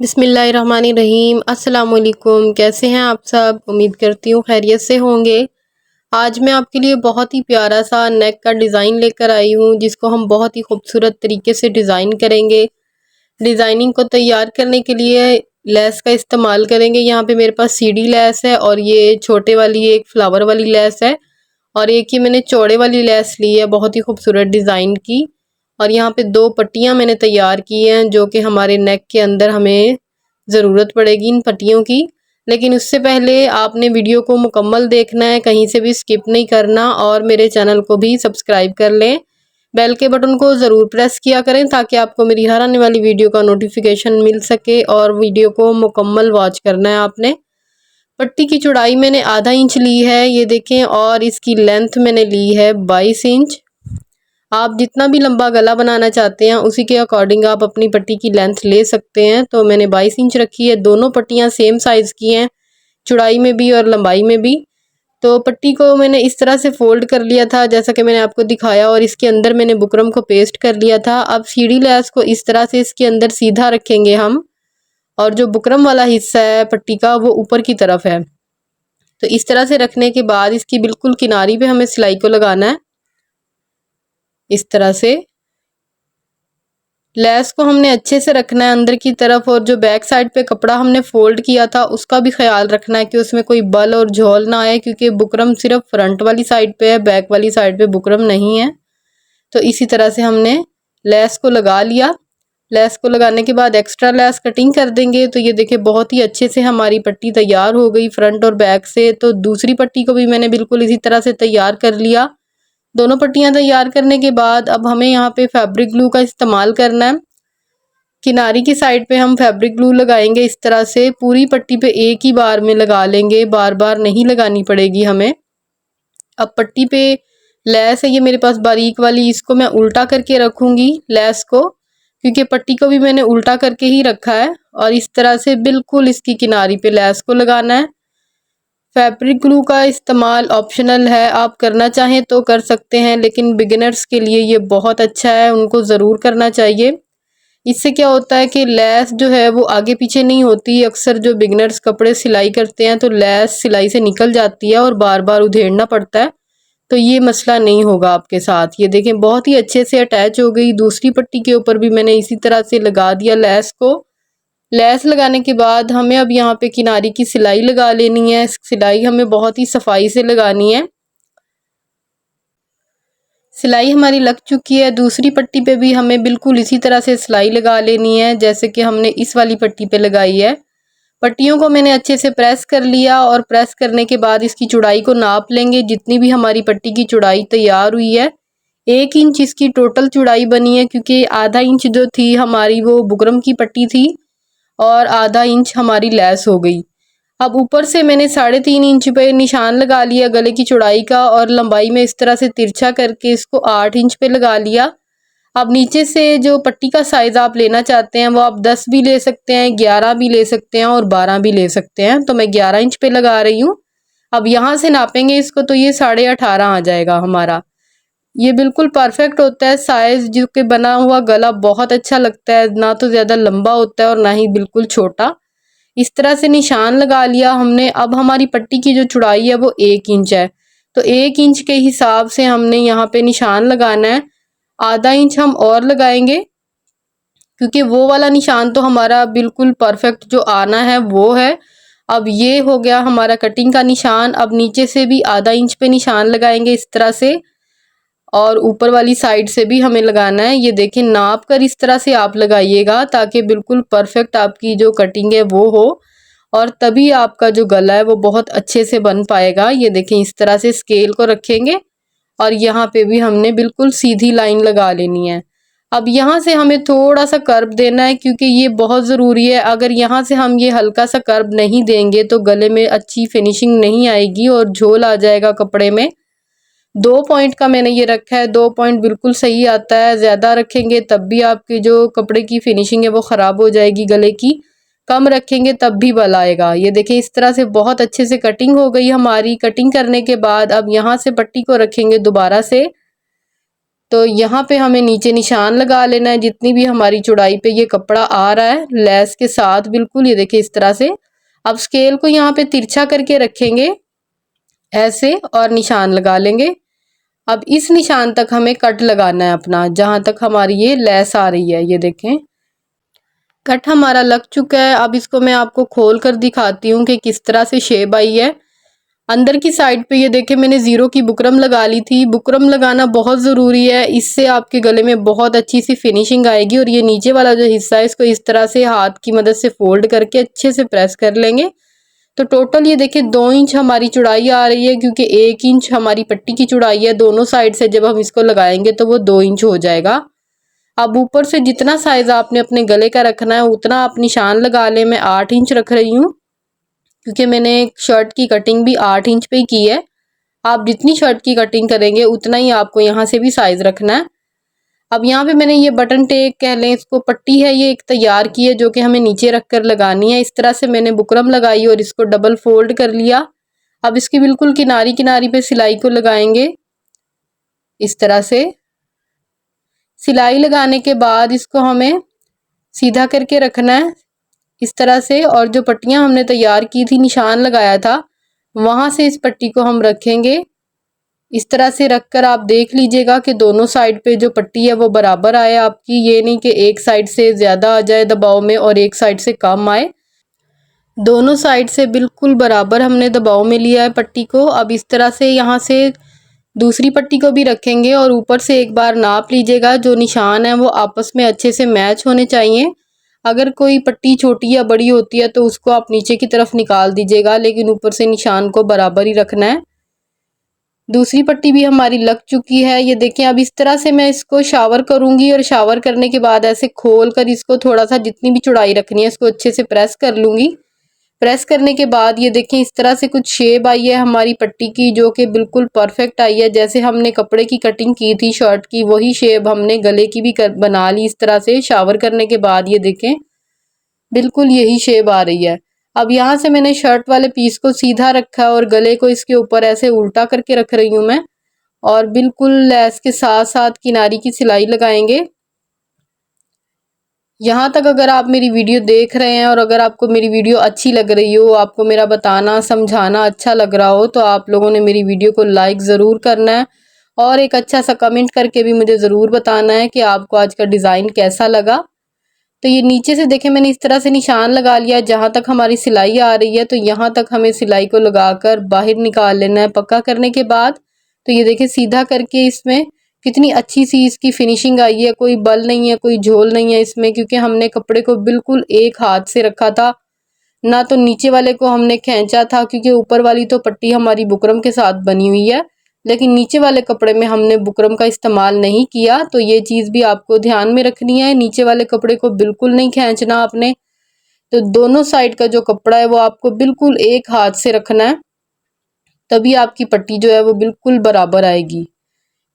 बिस्मिल्लाहिर्रहमानिर्रहीम। अस्सलाम वालेकुम। कैसे हैं आप सब? उम्मीद करती हूँ खैरियत से होंगे। आज मैं आपके लिए बहुत ही प्यारा सा नेक का डिज़ाइन लेकर आई हूँ, जिसको हम बहुत ही खूबसूरत तरीके से डिज़ाइन करेंगे। डिज़ाइनिंग को तैयार करने के लिए लेस का इस्तेमाल करेंगे। यहाँ पे मेरे पास सीढ़ी लेस है और ये छोटे वाली एक फ्लावर वाली लेस है और एक ही मैंने चौड़े वाली लेस ली है बहुत ही खूबसूरत डिज़ाइन की। और यहाँ पे 2 पट्टियाँ मैंने तैयार की हैं जो कि हमारे नेक के अंदर हमें ज़रूरत पड़ेगी इन पट्टियों की। लेकिन उससे पहले आपने वीडियो को मुकम्मल देखना है, कहीं से भी स्किप नहीं करना और मेरे चैनल को भी सब्सक्राइब कर लें। बेल के बटन को ज़रूर प्रेस किया करें ताकि आपको मेरी हर आने वाली वीडियो का नोटिफिकेशन मिल सके और वीडियो को मुकम्मल वॉच करना है आपने। पट्टी की चौड़ाई मैंने आधा इंच ली है, ये देखें, और इसकी लेंथ मैंने ली है 22 इंच। आप जितना भी लंबा गला बनाना चाहते हैं उसी के अकॉर्डिंग आप अपनी पट्टी की लेंथ ले सकते हैं। तो मैंने 22 इंच रखी है। दोनों पट्टियाँ सेम साइज़ की हैं, चौड़ाई में भी और लंबाई में भी। तो पट्टी को मैंने इस तरह से फ़ोल्ड कर लिया था जैसा कि मैंने आपको दिखाया और इसके अंदर मैंने बुकरम को पेस्ट कर लिया था। अब सीढ़ी लेस को इस तरह से इसके अंदर सीधा रखेंगे हम, और जो बुकरम वाला हिस्सा है पट्टी का वो ऊपर की तरफ है। तो इस तरह से रखने के बाद इसकी बिल्कुल किनारी पे हमें सिलाई को लगाना है। इस तरह से लेस को हमने अच्छे से रखना है अंदर की तरफ, और जो बैक साइड पे कपड़ा हमने फोल्ड किया था उसका भी ख्याल रखना है कि उसमें कोई बल और झोल ना आए, क्योंकि बुकरम सिर्फ फ्रंट वाली साइड पे है, बैक वाली साइड पे बुकरम नहीं है। तो इसी तरह से हमने लेस को लगा लिया। लेस को लगाने के बाद एक्स्ट्रा लेस कटिंग कर देंगे। तो ये देखिए बहुत ही अच्छे से हमारी पट्टी तैयार हो गई फ्रंट और बैक से। तो दूसरी पट्टी को भी मैंने बिल्कुल इसी तरह से तैयार कर लिया। दोनों पट्टियां तैयार करने के बाद अब हमें यहाँ पे फैब्रिक ग्लू का इस्तेमाल करना है। किनारी की साइड पे हम फैब्रिक ग्लू लगाएंगे इस तरह से, पूरी पट्टी पे एक ही बार में लगा लेंगे, बार बार नहीं लगानी पड़ेगी हमें। अब पट्टी पे लेस है ये मेरे पास बारीक वाली, इसको मैं उल्टा करके रखूंगी लेस को, क्योंकि पट्टी को भी मैंने उल्टा करके ही रखा है। और इस तरह से बिल्कुल इसकी किनारी पे लेस को लगाना है। फैब्रिक ग्लू का इस्तेमाल ऑप्शनल है, आप करना चाहें तो कर सकते हैं, लेकिन बिगिनर्स के लिए ये बहुत अच्छा है, उनको ज़रूर करना चाहिए। इससे क्या होता है कि लेस जो है वो आगे पीछे नहीं होती। अक्सर जो बिगिनर्स कपड़े सिलाई करते हैं तो लेस सिलाई से निकल जाती है और बार बार उधेड़ना पड़ता है। तो ये मसला नहीं होगा आपके साथ। ये देखें बहुत ही अच्छे से अटैच हो गई। दूसरी पट्टी के ऊपर भी मैंने इसी तरह से लगा दिया लेस को। लेस लगाने के बाद हमें अब यहाँ पे किनारी की सिलाई लगा लेनी है। सिलाई हमें बहुत ही सफाई से लगानी है। सिलाई हमारी लग चुकी है। दूसरी पट्टी पे भी हमें बिल्कुल इसी तरह से सिलाई लगा लेनी है जैसे कि हमने इस वाली पट्टी पे लगाई है। पट्टियों को मैंने अच्छे से प्रेस कर लिया और प्रेस करने के बाद इसकी चौड़ाई को नाप लेंगे। जितनी भी हमारी पट्टी की चौड़ाई तैयार हुई है, 1 इंच इसकी टोटल चौड़ाई बनी है, क्योंकि आधा इंच जो थी हमारी वो बुकरम की पट्टी थी और आधा इंच हमारी लेस हो गई। अब ऊपर से मैंने 3.5 इंच पे निशान लगा लिया गले की चौड़ाई का, और लंबाई में इस तरह से तिरछा करके इसको 8 इंच पे लगा लिया। अब नीचे से जो पट्टी का साइज़ आप लेना चाहते हैं वो आप 10 भी ले सकते हैं, 11 भी ले सकते हैं और 12 भी ले सकते हैं। तो मैं 11 इंच पे लगा रही हूँ। अब यहाँ से नापेंगे इसको तो ये 18.5 आ जाएगा हमारा। ये बिल्कुल परफेक्ट होता है साइज़, जो कि बना हुआ गला बहुत अच्छा लगता है, ना तो ज़्यादा लंबा होता है और ना ही बिल्कुल छोटा। इस तरह से निशान लगा लिया हमने। अब हमारी पट्टी की जो चौड़ाई है वो 1 इंच है, तो 1 इंच के हिसाब से हमने यहाँ पे निशान लगाना है। आधा इंच हम और लगाएंगे, क्योंकि वो वाला निशान तो हमारा बिल्कुल परफेक्ट जो आना है वो है। अब ये हो गया हमारा कटिंग का निशान। अब नीचे से भी आधा इंच पे निशान लगाएंगे इस तरह से, और ऊपर वाली साइड से भी हमें लगाना है। ये देखें नाप कर इस तरह से आप लगाइएगा ताकि बिल्कुल परफेक्ट आपकी जो कटिंग है वो हो, और तभी आपका जो गला है वो बहुत अच्छे से बन पाएगा। ये देखें इस तरह से स्केल को रखेंगे और यहाँ पे भी हमने बिल्कुल सीधी लाइन लगा लेनी है। अब यहाँ से हमें थोड़ा सा कर्व देना है, क्योंकि ये बहुत ज़रूरी है। अगर यहाँ से हम ये हल्का सा कर्व नहीं देंगे तो गले में अच्छी फिनिशिंग नहीं आएगी और झोल आ जाएगा कपड़े में। 2 पॉइंट का मैंने ये रखा है, 2 पॉइंट बिल्कुल सही आता है। ज़्यादा रखेंगे तब भी आपकी जो कपड़े की फिनिशिंग है वो ख़राब हो जाएगी गले की, कम रखेंगे तब भी बल आएगा। ये देखें इस तरह से बहुत अच्छे से कटिंग हो गई हमारी। कटिंग करने के बाद अब यहाँ से पट्टी को रखेंगे दोबारा से तो यहाँ पे हमें नीचे निशान लगा लेना है जितनी भी हमारी चौड़ाई पे ये कपड़ा आ रहा है लेस के साथ, बिल्कुल ये देखिए इस तरह से। अब स्केल को यहाँ पे तिरछा करके रखेंगे ऐसे और निशान लगा लेंगे। अब इस निशान तक हमें कट लगाना है अपना, जहाँ तक हमारी ये लेस आ रही है। ये देखें कट हमारा लग चुका है। अब इसको मैं आपको खोल कर दिखाती हूँ कि किस तरह से शेप आई है। अंदर की साइड पे ये देखें मैंने ज़ीरो की बुकरम लगा ली थी। बुकरम लगाना बहुत ज़रूरी है, इससे आपके गले में बहुत अच्छी सी फिनिशिंग आएगी। और ये नीचे वाला जो हिस्सा है इसको इस तरह से हाथ की मदद से फोल्ड करके अच्छे से प्रेस कर लेंगे। तो टोटल ये देखें 2 इंच हमारी चौड़ाई आ रही है, क्योंकि 1 इंच हमारी पट्टी की चौड़ाई है। दोनों साइड से जब हम इसको लगाएंगे तो वो 2 इंच हो जाएगा। अब ऊपर से जितना साइज़ आपने अपने गले का रखना है उतना आप निशान लगा लें। मैं 8 इंच रख रही हूँ, क्योंकि मैंने शर्ट की कटिंग भी 8 इंच पे ही की है। आप जितनी शर्ट की कटिंग करेंगे उतना ही आपको यहाँ से भी साइज़ रखना है। अब यहाँ पे मैंने ये बटन टेक कह लें इसको, पट्टी है ये एक तैयार की है जो कि हमें नीचे रख कर लगानी है। इस तरह से मैंने बुकरम लगाई और इसको डबल फोल्ड कर लिया। अब इसकी बिल्कुल किनारी किनारी पे सिलाई को लगाएंगे इस तरह से। सिलाई लगाने के बाद इसको हमें सीधा करके रखना है इस तरह से। और जो पट्टियाँ हमने तैयार की थी, निशान लगाया था, वहाँ से इस पट्टी को हम रखेंगे इस तरह से। रखकर आप देख लीजिएगा कि दोनों साइड पे जो पट्टी है वो बराबर आए आपकी। ये नहीं कि एक साइड से ज़्यादा आ जाए दबाव में और एक साइड से कम आए। दोनों साइड से बिल्कुल बराबर हमने दबाव में लिया है पट्टी को। अब इस तरह से यहाँ से दूसरी पट्टी को भी रखेंगे और ऊपर से एक बार नाप लीजिएगा। जो निशान है वो आपस में अच्छे से मैच होने चाहिए। अगर कोई पट्टी छोटी या बड़ी होती है तो उसको आप नीचे की तरफ निकाल दीजिएगा, लेकिन ऊपर से निशान को बराबर ही रखना है। दूसरी पट्टी भी हमारी लग चुकी है। ये देखें अब इस तरह से मैं इसको शावर करूंगी और शावर करने के बाद ऐसे खोल कर इसको थोड़ा सा जितनी भी चौड़ाई रखनी है इसको अच्छे से प्रेस कर लूँगी। प्रेस करने के बाद ये देखें इस तरह से कुछ शेप आई है हमारी पट्टी की, जो कि बिल्कुल परफेक्ट आई है। जैसे हमने कपड़े की कटिंग की थी शर्ट की, वही शेप हमने गले की भी बना ली इस तरह से शावर करने के बाद। ये देखें बिल्कुल यही शेप आ रही है। अब यहाँ से मैंने शर्ट वाले पीस को सीधा रखा और गले को इसके ऊपर ऐसे उल्टा करके रख रही हूँ मैं। और बिल्कुल लेस के साथ साथ किनारी की सिलाई लगाएंगे। यहाँ तक अगर आप मेरी वीडियो देख रहे हैं और अगर आपको मेरी वीडियो अच्छी लग रही हो, आपको मेरा बताना समझाना अच्छा लग रहा हो, तो आप लोगों ने मेरी वीडियो को लाइक ज़रूर करना है और एक अच्छा सा कमेंट करके भी मुझे ज़रूर बताना है कि आपको आज का डिज़ाइन कैसा लगा। तो ये नीचे से देखें मैंने इस तरह से निशान लगा लिया। जहाँ तक हमारी सिलाई आ रही है तो यहाँ तक हमें सिलाई को लगाकर बाहर निकाल लेना है। पक्का करने के बाद तो ये देखें सीधा करके इसमें कितनी अच्छी सी इसकी फिनिशिंग आई है। कोई बल नहीं है, कोई झोल नहीं है इसमें, क्योंकि हमने कपड़े को बिल्कुल एक हाथ से रखा था, ना तो नीचे वाले को हमने खींचा था, क्योंकि ऊपर वाली तो पट्टी हमारी बुकरम के साथ बनी हुई है, लेकिन नीचे वाले कपड़े में हमने बुकरम का इस्तेमाल नहीं किया। तो ये चीज़ भी आपको ध्यान में रखनी है। नीचे वाले कपड़े को बिल्कुल नहीं खींचना आपने। तो दोनों साइड का जो कपड़ा है वो आपको बिल्कुल एक हाथ से रखना है, तभी आपकी पट्टी जो है वो बिल्कुल बराबर आएगी।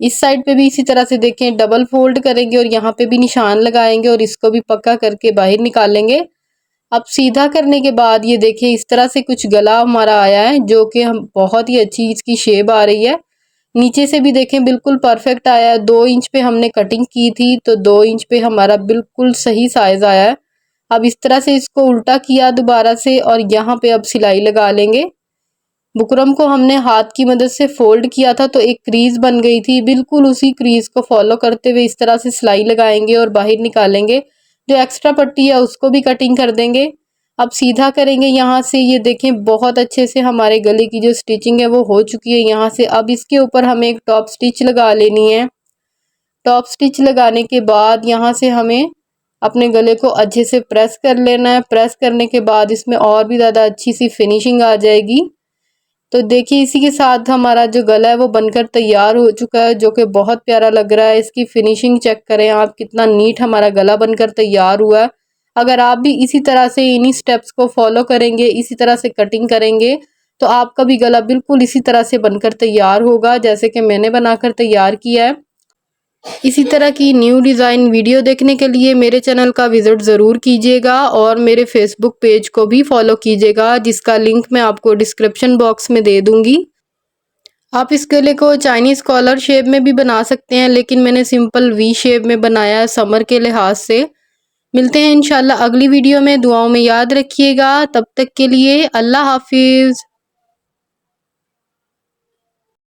इस साइड पे भी इसी तरह से देखें डबल फोल्ड करेंगे और यहाँ पे भी निशान लगाएंगे और इसको भी पक्का करके बाहर निकालेंगे। अब सीधा करने के बाद ये देखें इस तरह से कुछ गला हमारा आया है, जो कि हम बहुत ही अच्छी इसकी शेप आ रही है। नीचे से भी देखें बिल्कुल परफेक्ट आया है। 2 इंच पे हमने कटिंग की थी तो 2 इंच पे हमारा बिल्कुल सही साइज आया है। अब इस तरह से इसको उल्टा किया दोबारा से और यहाँ पे अब सिलाई लगा लेंगे। बुकरम को हमने हाथ की मदद से फोल्ड किया था तो एक क्रीज बन गई थी, बिल्कुल उसी क्रीज को फॉलो करते हुए इस तरह से सिलाई लगाएंगे और बाहर निकालेंगे। जो एक्स्ट्रा पट्टी है उसको भी कटिंग कर देंगे। अब सीधा करेंगे यहाँ से। ये देखें बहुत अच्छे से हमारे गले की जो स्टिचिंग है वो हो चुकी है यहाँ से। अब इसके ऊपर हमें एक टॉप स्टिच लगा लेनी है। टॉप स्टिच लगाने के बाद यहाँ से हमें अपने गले को अच्छे से प्रेस कर लेना है। प्रेस करने के बाद इसमें और भी ज़्यादा अच्छी सी फिनिशिंग आ जाएगी। तो देखिए इसी के साथ हमारा जो गला है वो बनकर तैयार हो चुका है, जो कि बहुत प्यारा लग रहा है। इसकी फिनिशिंग चेक करें आप, कितना नीट हमारा गला बनकर तैयार हुआ है। अगर आप भी इसी तरह से इन्हीं स्टेप्स को फॉलो करेंगे, इसी तरह से कटिंग करेंगे, तो आपका भी गला बिल्कुल इसी तरह से बनकर तैयार होगा जैसे कि मैंने बनाकर तैयार किया है। इसी तरह की न्यू डिज़ाइन वीडियो देखने के लिए मेरे चैनल का विज़िट ज़रूर कीजिएगा और मेरे फेसबुक पेज को भी फॉलो कीजिएगा, जिसका लिंक मैं आपको डिस्क्रिप्शन बॉक्स में दे दूँगी। आप इस गले को चाइनीज़ कॉलर शेप में भी बना सकते हैं, लेकिन मैंने सिंपल वी शेप में बनाया है समर के लिहाज से। मिलते हैं इंशाल्लाह अगली वीडियो में। दुआओं में याद रखिएगा। तब तक के लिए अल्लाह हाफिज़।